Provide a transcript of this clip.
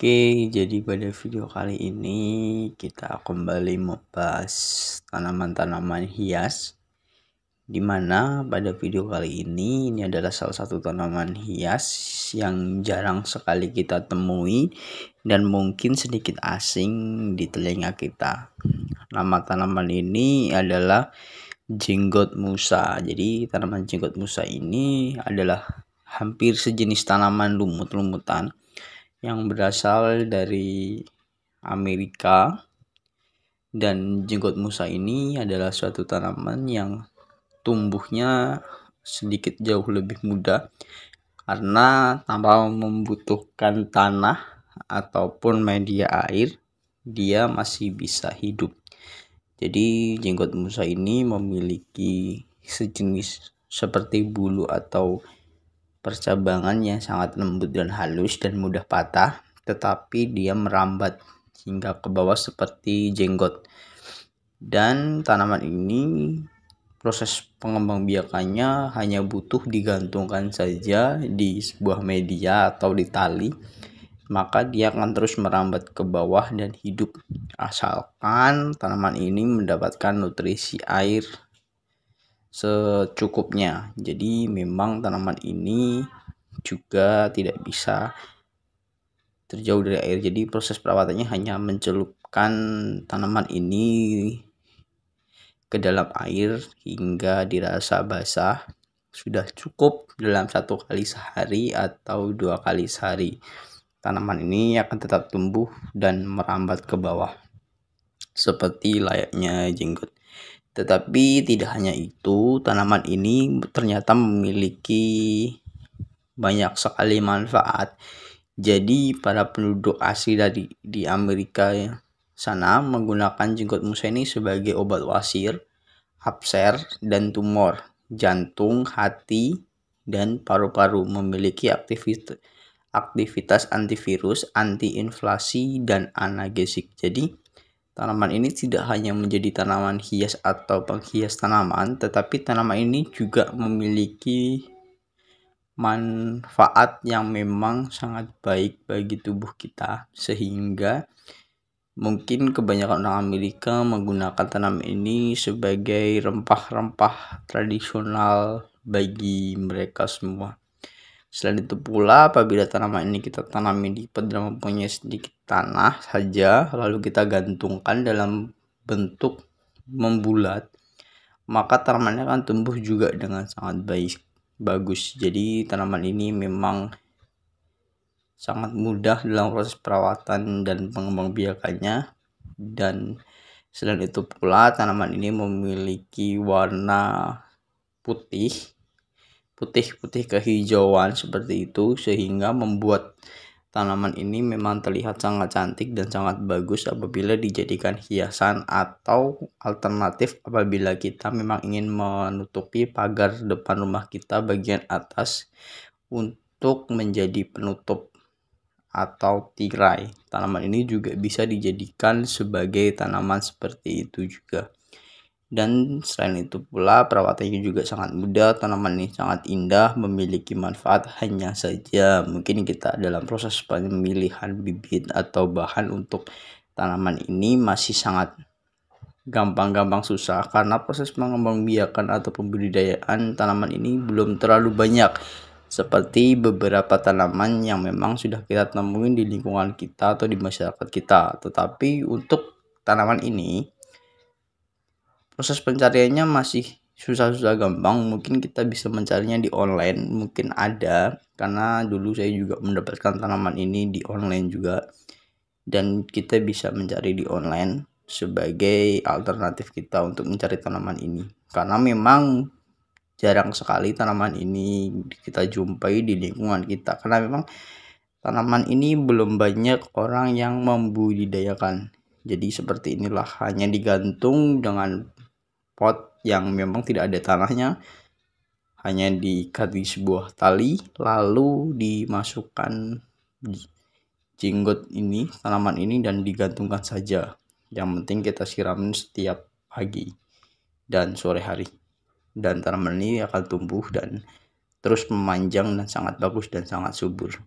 Oke, jadi pada video kali ini kita kembali membahas tanaman-tanaman hias. Dimana pada video kali ini adalah salah satu tanaman hias yang jarang sekali kita temui dan mungkin sedikit asing di telinga kita. Nama tanaman ini adalah jenggot musa. Jadi tanaman jenggot musa ini adalah hampir sejenis tanaman lumut-lumutan yang berasal dari Amerika, dan jenggot musa ini adalah suatu tanaman yang tumbuhnya sedikit jauh lebih mudah karena tanpa membutuhkan tanah ataupun media air, dia masih bisa hidup. Jadi jenggot musa ini memiliki sejenis seperti bulu atau percabangan yang sangat lembut dan halus dan mudah patah, tetapi dia merambat hingga ke bawah seperti jenggot. Dan tanaman ini proses pengembangbiakannya hanya butuh digantungkan saja di sebuah media atau di tali, maka dia akan terus merambat ke bawah dan hidup, asalkan tanaman ini mendapatkan nutrisi air secukupnya. Jadi memang tanaman ini juga tidak bisa terjauh dari air. Jadi proses perawatannya hanya mencelupkan tanaman ini ke dalam air hingga dirasa basah. Sudah cukup dalam 1 kali sehari atau 2 kali sehari. Tanaman ini akan tetap tumbuh dan merambat ke bawah seperti layaknya jenggot. Tetapi tidak hanya itu, tanaman ini ternyata memiliki banyak sekali manfaat. Jadi para penduduk asli di Amerika sana menggunakan jenggot musa ini sebagai obat wasir, abser, dan tumor jantung, hati, dan paru-paru. Memiliki aktivitas antivirus, antiinflasi, dan analgesik. Jadi tanaman ini tidak hanya menjadi tanaman hias atau penghias tanaman, tetapi tanaman ini juga memiliki manfaat yang memang sangat baik bagi tubuh kita, sehingga mungkin kebanyakan orang Amerika menggunakan tanaman ini sebagai rempah-rempah tradisional bagi mereka semua. Selain itu pula, apabila tanaman ini kita tanami di pedang mempunyai sedikit tanah saja, lalu kita gantungkan dalam bentuk membulat, maka tanamannya akan tumbuh juga dengan sangat bagus. Jadi tanaman ini memang sangat mudah dalam proses perawatan dan pengembangbiakannya. Dan selain itu pula, tanaman ini memiliki warna putih kehijauan seperti itu, sehingga membuat tanaman ini memang terlihat sangat cantik dan sangat bagus apabila dijadikan hiasan atau alternatif apabila kita memang ingin menutupi pagar depan rumah kita bagian atas untuk menjadi penutup atau tirai. Tanaman ini juga bisa dijadikan sebagai tanaman seperti itu juga. Dan selain itu pula, perawatannya juga sangat mudah. Tanaman ini sangat indah, memiliki manfaat, hanya saja mungkin kita dalam proses pemilihan bibit atau bahan untuk tanaman ini masih sangat gampang susah, karena proses pengembangbiakan atau pembudidayaan tanaman ini belum terlalu banyak seperti beberapa tanaman yang memang sudah kita temuin di lingkungan kita atau di masyarakat kita. Tetapi untuk tanaman ini proses pencariannya masih susah gampang. Mungkin kita bisa mencarinya di online, mungkin ada, karena dulu saya juga mendapatkan tanaman ini di online juga, dan kita bisa mencari di online sebagai alternatif kita untuk mencari tanaman ini, karena memang jarang sekali tanaman ini kita jumpai di lingkungan kita, karena memang tanaman ini belum banyak orang yang membudidayakan. Jadi seperti inilah, hanya digantung dengan pot yang memang tidak ada tanahnya, hanya diikat di sebuah tali, lalu dimasukkan jenggot ini, tanaman ini, dan digantungkan saja. Yang penting kita siramin setiap pagi dan sore hari, dan tanaman ini akan tumbuh dan terus memanjang dan sangat bagus dan sangat subur.